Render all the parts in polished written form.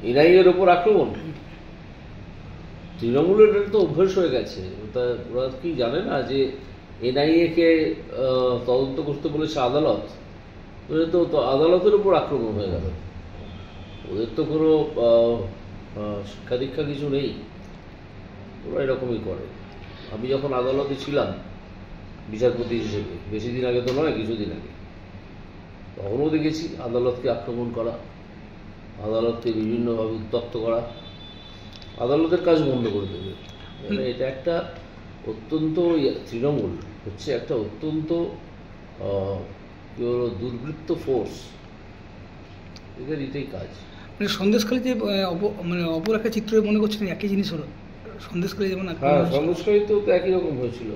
এনআইএর ওপর আক্রমণ, তৃণমূলের তো অভ্যেস হয়ে গেছে। ওরা কি জানে না যে এনআইএকে তদন্ত করতে বলেছে আদালত? ওদের তো আদালতের উপর আক্রমণ হয়ে গেল। ওদের তো কোনো শিক্ষা দীক্ষা কিছু নেই, ওরা এরকমই করে। আমি যখন আদালতে ছিলাম বিচারপতি হিসেবে, বেশি দিন আগে তো নয়, কিছুদিন আগে, তখনও দেখেছি আদালতকে আক্রমণ করা, আদালতকে বিভিন্নভাবে উত্তপ্ত করা, আদালতের কাজ বন্ধ করে দেবে। মানে এটা একটা অত্যন্ত, তৃণমূল হচ্ছে একটা অত্যন্ত কী বলো দুর্বৃত্ত ফোর্স, এদের এটাই কাজ। মানে সন্দেশখালীতে মানে অপর একটা চিত্র মনে করছেন একই জিনিস হলো সন্দেশখালী যেমন। হ্যাঁ, সন্দেশখালী তো একই রকম হয়েছিল।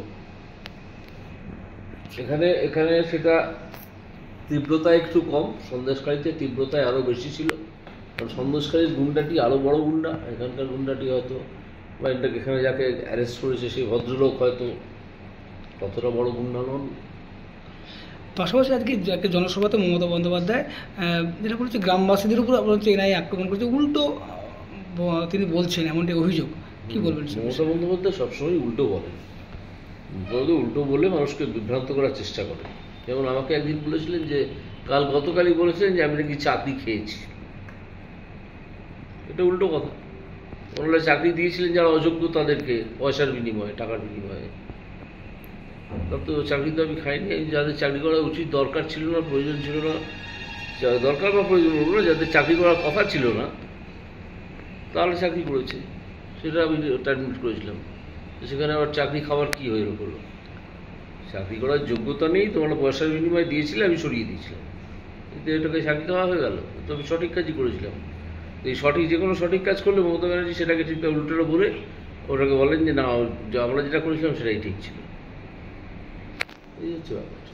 এখানে সেটা তীব্রতা একটু কম, সন্দেশখালীতে তীব্রতায় আরও বেশি ছিল। কারণ সন্দেশখালীর গুন্ডাটি আরও বড় গুন্ডা, এখানকার গুন্ডাটি হয়তো বা এখানে যাকে অ্যারেস্ট করেছে সেই ভদ্রলোক হয়তো ততটা বড় গুন্ডা নন। পাশাপাশি আজকে একটা জনসভাতে মমতা বন্দ্যোপাধ্যায় যেটা করেছে গ্রামবাসীদের উপর হচ্ছে এনআইএ আক্রমণ করেছে, উল্টো তিনি বলছেন, এমনটি অভিযোগ। কি বলবেন? মমতা বন্দ্যোপাধ্যায় সবসময় উল্টো বলেন, উল্টো বলে মানুষকে বিভ্রান্ত করার চেষ্টা করেন। যেমন আমাকে একদিন বলেছিলেন যে গতকালই বলেছিলেন যে আমি নাকি চাকরি খেয়েছি। এটা উল্টো কথা। ওনারা চাকরি দিয়েছিলেন যারা অযোগ্য তাদেরকে, পয়সার বিনিময়ে, টাকার বিনিময়ে। তার তো চাকরি তো আমি খাইনি। যাদের চাকরি করা উচিত, দরকার ছিল না, প্রয়োজন ছিল না, দরকার বা প্রয়োজন হলো না, যাদের চাকরি করার কথা ছিল না তাহলে চাকরি করেছে, সেটা আমি অ্যাডমিট করেছিলাম। সেখানে আবার চাকরি খাওয়ার কী হয়ে হলো? চাকরি করার যোগ্যতা নেই, তোমরা পয়সার বিনিময়ে দিয়েছিলে, আমি সরিয়ে দিয়েছিলাম, কিন্তু এটাকে চাকরি খাওয়া হয়ে গেল। তো আমি সঠিক কাজই করেছিলাম। এই যে কোনো সঠিক কাজ করলে মমতা ব্যানার্জি সেটাকে ঠিকঠাক উল্টোটা বলে ওটাকে বলেন যে না, আমরা যেটা করেছিলাম সেটাই ঠিক ছিল। এই হচ্ছে ব্যাপারটা।